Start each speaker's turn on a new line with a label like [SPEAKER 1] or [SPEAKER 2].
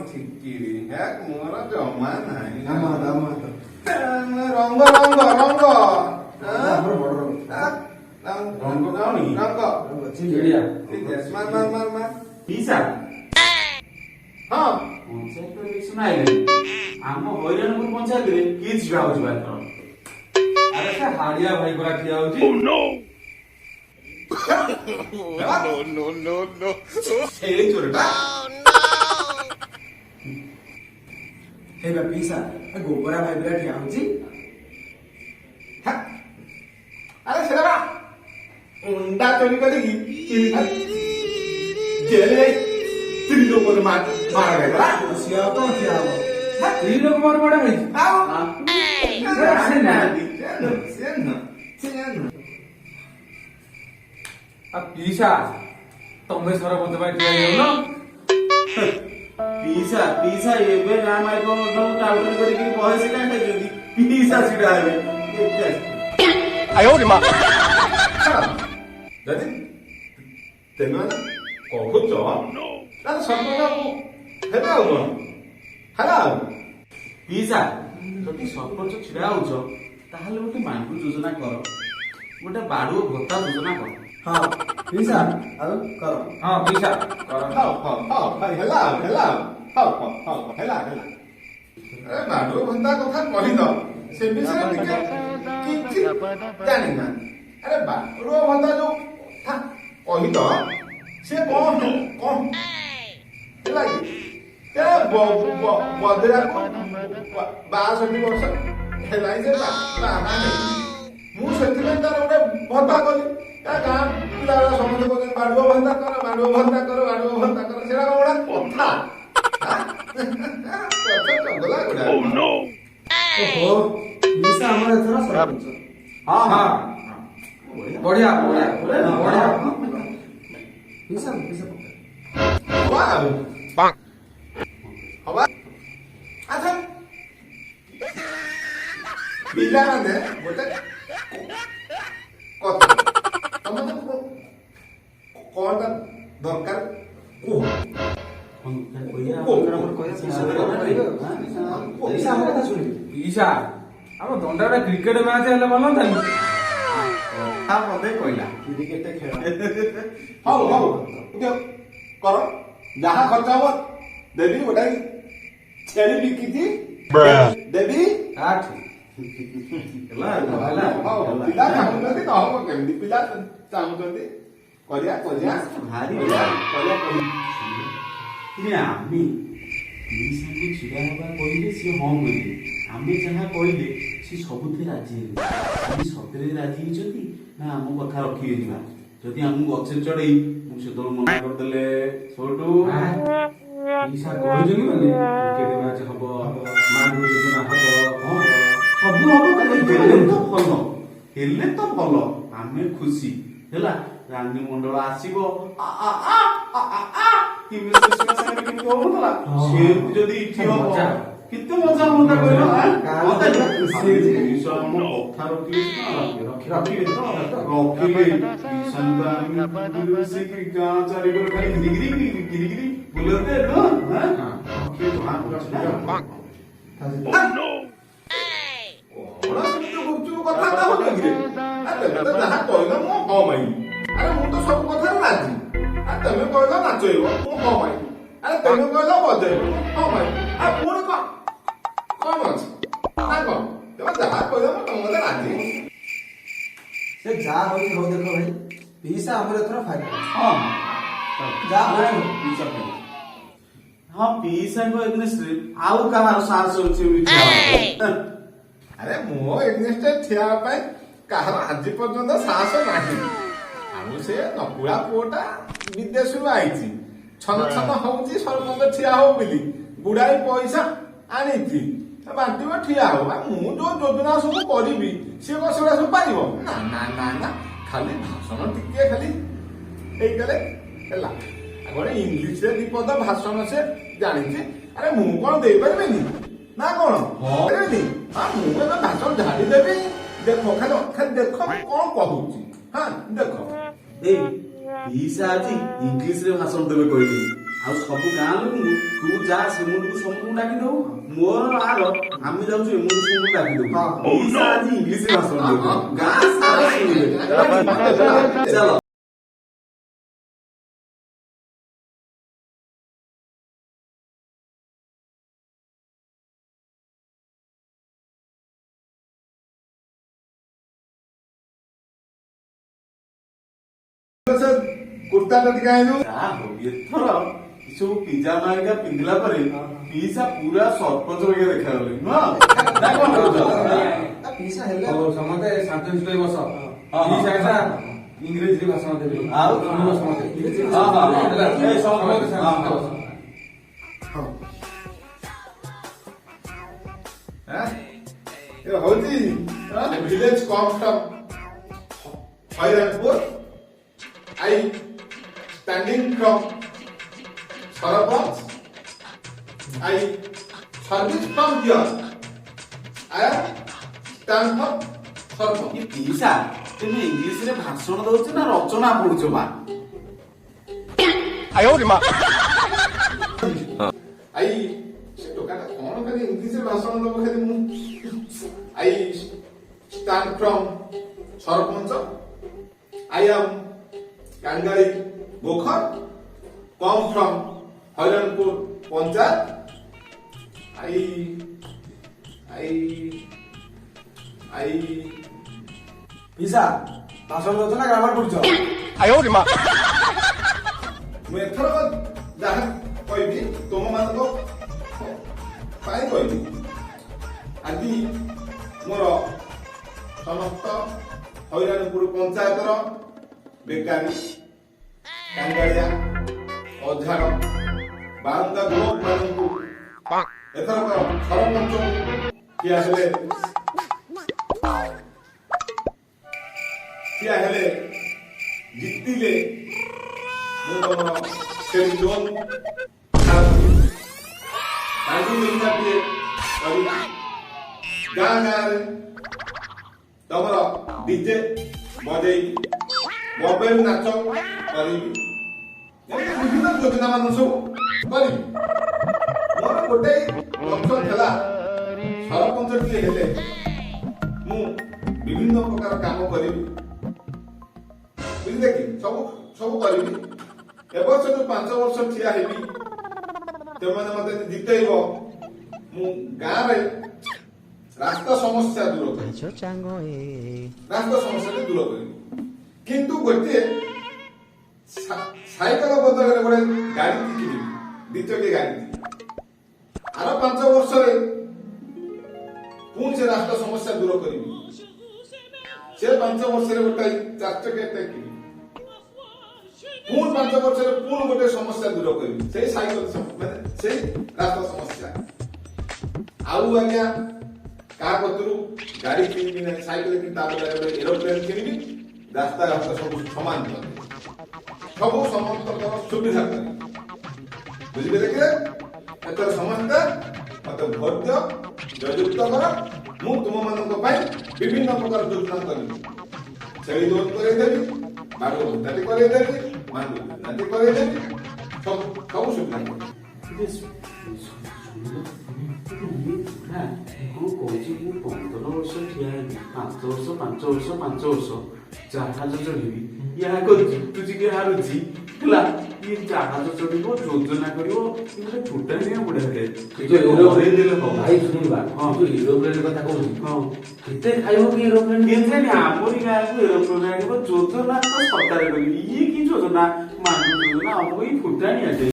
[SPEAKER 1] ଠିକିରି ହେ ମୋର ଜମା ନାହିଁ
[SPEAKER 2] ଆମ ଆମ
[SPEAKER 1] ରଙ୍ଗ ରଙ୍ଗ ରଙ୍ଗ
[SPEAKER 2] ଆମର ବଡ
[SPEAKER 1] ରଙ୍ଗ କାଉନି ରଙ୍ଗ
[SPEAKER 2] ଚିଡ଼ିଆ
[SPEAKER 1] ମାର ମାର ମାର ମାର
[SPEAKER 3] ପିସା
[SPEAKER 1] ହଁ
[SPEAKER 3] ପଞ୍ଚାୟତ ଇଲେକ୍ସନ ଆଇଲେ ଆମ ହଇରାଣପୁର ପଞ୍ଚାୟତରେ କିଏ ଛିଡ଼ା ହଉଛି ବାହାର
[SPEAKER 2] ଆରେ ସେ ହାଡିଆ ଭାଇ ପରା ଠିଆ ହଉଛି
[SPEAKER 1] ସେଇ ଚୋରଟା
[SPEAKER 2] ହେଇ ବା ପିସା ଗୋବରା ଭାଇ ପରା ଠିଆ ହଉଛି
[SPEAKER 1] ଆରେ ସେଟା ବା ଅଣ୍ଡା ଚୋରି କରିକି ଜେଲରେ ସ୍ତ୍ରୀ ଲୋକରେ ମାରା ଗଲା
[SPEAKER 2] ସିଏ ଆଉ କଣ ଠିଆ ହବ
[SPEAKER 3] ସ୍ତ୍ରୀ ଲୋକ ମୋର ବଡ ହେଇଛି
[SPEAKER 1] ଆଉ
[SPEAKER 2] ପିସା ତମେ ସରପଞ୍ଚ ପାଇଁ ଠିଆ ହେଇଯାଉନ
[SPEAKER 3] ପିସା ପିସା ଏବେ ନା ମାଇକ ଟାଉଟର କରିକି ବୟସ କାହିଁ ଖାଇଛନ୍ତି ପିସା ଛିଡ଼ା ହେବେ
[SPEAKER 1] ଯଦି ତେମେ କହୁଛ ତାହେଲେ ସରପଞ୍ଚ ହେବେ ଆଉ କଣ ହେଲା ଆଉ
[SPEAKER 3] ପିସା ଯଦି ସରପଞ୍ଚ ଛିଡ଼ା ହଉଛ ତାହେଲେ ଗୋଟେ ମାଣ୍ଡୁ ଯୋଜନା କର ଗୋଟେ ବାଡୁଅ ଭତ୍ତା ଯୋଜନା କର
[SPEAKER 2] ହଁ ପିସା ଆଉ କର ହଁ ପିସା କର
[SPEAKER 1] ହେଲା ହେଲା ଆରେ ବାଡୁଅ ଭତ୍ତା କଥା କହିଲ ସେ ବିଷୟରେ ଟିକେ କିଛି ଜାଣିନା ଆରେ ବାଡୁଅ ଭତ୍ତା ଯୋଉ କହିଲ ସେ କଣ ହେଲା କି ବଦ୍ରାକୁ 62 ବର୍ଷ ହେଲାଣି ସେ ବାହା ହେଇଛି ମୁଁ ସେଥିପାଇଁ ତାର ଗୋଟେ ଭତ୍ତା କଲି ଗାଁ ପିଲାଗୁଡା ସମସ୍ତେ କହୁଛନ୍ତି ବାଡୁଅ ଭତ୍ତା କର ବାଡୁଅ ଭତ୍ତା କର ବାଡୁଅ ଭତ୍ତା କର ସେଟା କଣ ଗୋଟେ କଥା ଚଗଲା ଗୁଡା
[SPEAKER 2] ଓହୋ ପିସା ଆମର ଏଥର ସରପଞ୍ଚ
[SPEAKER 3] ହଁ ହଁ
[SPEAKER 2] ବଢିଆ ବଢିଆ ବଢିଆ ପିସା ପିସା
[SPEAKER 1] ହବା ଆଉ ହବା ଆଚ୍ଛା ପିଲାମାନେ ଗୋଟେ କଥା ତମେ କଣଟା ଦରକାର କୁହ
[SPEAKER 2] ପିସା ଆମ ଦଣ୍ଡାଟା କ୍ରିକେଟ ମ୍ୟାଚ ହେଲେ ଭଲ ହୁଅନ୍ତାନି
[SPEAKER 3] ମତେ କହିଲା
[SPEAKER 2] କ୍ରିକେଟ ଖେଳ
[SPEAKER 1] ହଉ କର ଯାହା ଖର୍ଚ୍ଚ ହବ ଦେବି ଗୋଟେ ଛେଳି ବିକିଛି ଦେବି ପିଲା ଚାହୁଁଛନ୍ତି ନହବ କେମିତି ପିଲା ଚାହୁଁଛନ୍ତି କରିବା
[SPEAKER 3] ଭାରି ଆମେ ପିସାଙ୍କୁ ଛିଡ଼ା ହେବା କହିଲେ ସିଏ ହଁ କହିଲେ ଆମେ ଯାହା କହିଲେ ସିଏ ସବୁଥିରେ ରାଜି ହେଲେ ଆମେ ସତରେ ରାଜି ହେଇଛନ୍ତି ନା ଆମ କଥା ରଖିବେ ଯିବା ଯଦି ଆମକୁ ଗଛରେ ଚଢେଇ ମୁଁ ସେତେବେଳେ ମନା କରିଦେଲେ ସେଠୁ
[SPEAKER 2] ପିସା କହୁଛନ୍ତି ମାନେ କ୍ରିକେଟ ମ୍ୟାଚ ହବ ମାଣ୍ଡୁ ଯୋଜନା ହବ
[SPEAKER 3] ସବୁ ହବ ହେଲେ ତ ଭଲ ଆମେ ଖୁସି ହେଲା ରାନୀ ମଣ୍ଡଳ ଆସିବ ଯଦି ଏଠି ହବ କେତେ ମଜା ହୁଅନ୍ତା କହିଲ କଥା ରଖିବେ ଗାଁ ଚାରିକର ଖାଲି ଗିରିଗିରି ବୁଲତେ
[SPEAKER 1] କଥା ଯାହା କହିଲ ମୁଁ ହଁ ମାଇ ଆରେ ମୁଁ ତ ସବୁ କଥାରେ ରାଜି ଆରେ ତମେ କହିଲ ନାଚେଇବ ମୁଁ ହଁ ମାଇ ଆରେ ତମେ କହିଲ ବଜେଇବ ମୁଁ ହଁ ମାଇ ଆଉ ପୁଣି କଣ ଅଛି ନା କଣ ତମେ ଯାହା କହିଲ ମୁଁ ତମ କଥା ରାଜି
[SPEAKER 2] ସେ ଯାହା ହଉଛି ହଉ ଦେଖ ଭାଇ ପିସା ଆମର ଏଥର ଫାଇନାଲ
[SPEAKER 3] ହଁ
[SPEAKER 2] ଯାହା ହଉଛି
[SPEAKER 3] ପିସା ହଁ ପିସାଙ୍କ ଏଗନେଷ୍ଟରେ ଆଉ କାହାର ସାହସ ଅଛି
[SPEAKER 1] ଆରେ ମୋ ଏଗନେଷ୍ଟରେ ଠିଆ ହେବା ପାଇଁ କାହାର ଆଜି ପର୍ଯ୍ୟନ୍ତ ସାହସ ନାହିଁ ଆଉ ସେ ନକୁଳା ପୁଅଟା ବିଦେଶରୁ ଆଇଛି ଛନ ହଉଛି ସରପଞ୍ଚ ଠିଆ ହଉ ବୋଲି ବୁଢାଇ ପଇସା ଆଣିଛି ବାଣ୍ଟିବ ଠିଆ ହବ ମୁଁ ଯୋଉ ଯୋଜନା ସବୁ କରିବି ସିଏ କଣ ସେଗୁଡା ସବୁ ପାରିବ ନା ଖାଲି ଭାଷଣ ଟିକେ ଖାଲି ହେଇଗଲେ ହେଲା ଗୋଟେ ଇଂଲିଶରେ ଦିପଦ ଭାଷଣ ସେ ଜାଣିଛି ଆରେ ମୁଁ କଣ ଦେଇପାରିବିନି ନା କଣ ଦେବିନି ମୁଁ ଏବେ ଭାଷଣ ଝାଡିଦେବି ଦେଖ ଖାଲି ଦେଖ ମୁଁ କଣ କହୁଛି ହଁ ଦେଖ
[SPEAKER 3] ପିସା ଆଜି ଇଂଲିଶରେ ଭାଷଣ ଦେବେ କହିଲି ଆଉ ସବୁ ଗାଁ ଲୋକଙ୍କୁ ତୁ ଯା ସେମୁଣ୍ଡକୁ ସମସ୍ତଙ୍କୁ ଡାକି ଦବୁ ମୋର ଆର ଆମେ ଯାଉଛୁ ଏମୁଣ୍ଡକୁ ସମସ୍ତଙ୍କୁ ଡାକି ଦବୁ ପିଇସା ଆଜି ଇଂଲିଶ ଭାଷଣ ଦେବ ଗାଁ ସାରା ଶୁଣିବେ ଚାଲ
[SPEAKER 1] କୁର୍ତ୍ତାଟା ଟିକେ ଆଣିଲୁ।
[SPEAKER 3] ଯାହା ହଉ ଏଥର ସବୁ ପିଜାମା ହେରିକା ପିନ୍ଧିଲା ପରେ ପିଇସା ପୁରା ସରପଞ୍ଚ ଭଳିଆ ଦେଖାଗଲେ ନୁହଁ ନା କଣ କହୁଛ?
[SPEAKER 2] ହଉ ସମସ୍ତେ ଶାନ୍ତଶିଷ୍ଟ ହେଇ ବସ ପିଇସା ଆସା ଇଂରେଜୀରେ ଭାଷଣ ଦେବେ
[SPEAKER 3] ଆଉ
[SPEAKER 2] ଶୁଣିବ ସମସ୍ତେ
[SPEAKER 3] ହଁ ହଁ
[SPEAKER 2] ହେଲା?
[SPEAKER 3] ଏଇ ସମସ୍ତେ
[SPEAKER 2] ସମସ୍ତେ
[SPEAKER 3] ହଁ,
[SPEAKER 2] ଶାନ୍ତଶିଷ୍ଟ
[SPEAKER 3] ହଁ।
[SPEAKER 2] ବସ।
[SPEAKER 1] ଏ ହଉଛି village come from Hairanpur I standing from Sarabhat. I service from here. I stand from Sarabhat.
[SPEAKER 3] ଏ ପିଇସା ତୁମେ ଇଂଲିଶରେ ଭାଷଣ ଦଉଛ ନା ରଚନା ପଢୁଛ ମା?
[SPEAKER 1] I ସେ ଟୋକାଟା କଣ ଖାଲି ଇଂଲିଶରେ ଭାଷଣ ଦବ ଖାଲି ମୁଁ I stand from sarpanch. I am Kangali Bokhar, come from Hairanpur Panchayat.
[SPEAKER 2] ପିଇସା ଭାଷଣ ଦଉଛ ନା ଗ୍ରାମାର ପଢୁଛ?
[SPEAKER 1] ମୁଁ ଏଥର ଯାହା କହିବି ତୁମମାନଙ୍କ ପାଇଁ କହିବି। ଆଜି ମୋର ସମସ୍ତ ହଇରାଣପୁର ପଞ୍ଚାୟତର ବେକାରୀ କାଙ୍ଗାଳିଆ ଅଝାର ବାରନ୍ଦା ଯୁବକମାନଙ୍କୁ ଏଥରକ ସରପଞ୍ଚ ଠିଆ ହେଲେ ଜିତିଲେ ମୁଁ ତମର ସେଇ ଲୋନ୍ ତାଙ୍କୁ ନିହାତି କରି ଗାଁ ଗାଁରେ ତମର ଡିଜେ ବଜେଇ ବବେରୁ ନାଚ କରିବି ଏମିତି ବିଭିନ୍ନ ଯୋଜନା ମାନ ସବୁ କରିବି। ମୋର ଗୋଟେ ଲକ୍ଷ୍ୟ ଥିଲା ସରପଞ୍ଚଟିଏ ହେଲେ ମୁଁ ବିଭିନ୍ନ ପ୍ରକାର କାମ କରିବି ବୁଝିଲେ କି ସବୁ ସବୁ କରିବି। ଏ ବର୍ଷ ଯୋଉ 5 ବର୍ଷ ଠିଆ ହେବି ସେମାନେ ମତେ ଜିତେଇବ ମୁଁ ଗାଁରେ ରାସ୍ତା ସମସ୍ୟା ଦୂର କରିବି ରାସ୍ତା ସମସ୍ୟାକୁ ଦୂର କରିବି। କିନ୍ତୁ ଗୋଟିଏ ସାଇକେଲ ବଦଳରେ ଗୋଟେ ଗାଡି କିଣିବି 2 ଚକିଆ ଗାଡି। ଆର 5 ବର୍ଷରେ ପୁଣି ସେ ରାସ୍ତା ସମସ୍ୟା ଦୂର କରିବି। ସେ 5 ବର୍ଷରେ ଗୋଟେ 4 ଚକିଆ କିଣିବି। ପୁଣି 5 ବର୍ଷରେ ପୁଣି ଗୋଟେ ସମସ୍ୟା ଦୂର କରିବି ସେଇ ସାଇକେଲ ମାନେ ସେଇ ରାସ୍ତା ସମସ୍ୟା। ଆଉ ଆଜ୍ଞା କାହା କତରୁ ଗାଡି କିଣିବି ନାହିଁ ସାଇକେଲ କିଣି ତାପରେ ଏରୋପ୍ଲେନ କିଣିବି। ରାସ୍ତା ରାସ୍ତା ସବୁ ସମାନ କରିବି ସବୁ ସମସ୍ତଙ୍କର ସୁବିଧା କରିବି ବୁଝିଲେ ଦେଖିଲେ। ଏଥର ସମସ୍ତେ ମତେ ଭୋଟ ଦିଅ ଜୟଯୁକ୍ତ କର। ମୁଁ ତୁମମାନଙ୍କ ପାଇଁ ବିଭିନ୍ନ ପ୍ରକାର ଯୋଜନା କରିବି। ଛେଳି ଲୋନ୍ କରେଇଦେବି ବାଘ ଭତ୍ତାଟି କରେଇଦେବି ମାଣ୍ଡୁ ଭତ୍ତାଟି କରେଇଦେବି ସବୁ ସବୁ ସୁବିଧା କରିବି।
[SPEAKER 3] କଣ କହୁଛି ମୁଁ 15 ବର୍ଷ ଠିଆ ହେବି 5 ବର୍ଷ 5 ବର୍ଷ 5 ବର୍ଷ ଜାହାଜ ଚଢିବି ୟା କରୁଛି ତୁଝି କି ହାରୁଛି ହେଲା ଇଏ ଜାହାଜ ଚଢିବ ଯୋଜନା କରିବ ଗୋଟେ ଫୁଟାଣିଆ ବୁଢା
[SPEAKER 2] ଭାଇ ଶୁଣିବା
[SPEAKER 3] ହଁ
[SPEAKER 2] ତୁ ଏରୋପ୍ଲେନ କଥା କହୁଛୁ
[SPEAKER 3] ହଁ
[SPEAKER 2] କେତେ ଖାଇବ କି ଏରୋପ୍ଲେନ?
[SPEAKER 3] କେଜାଣି ଆମରି ଗାଁକୁ ଏରୋପ୍ଲେନ ଆଣିବ ଯୋଜନା ତ ସରକାର କରିବି ଇଏ କି ଯୋଜନା ମାନୁ ଯୋଜନା ଆମକୁ ଏଇ ଫୁଟାଣିଆ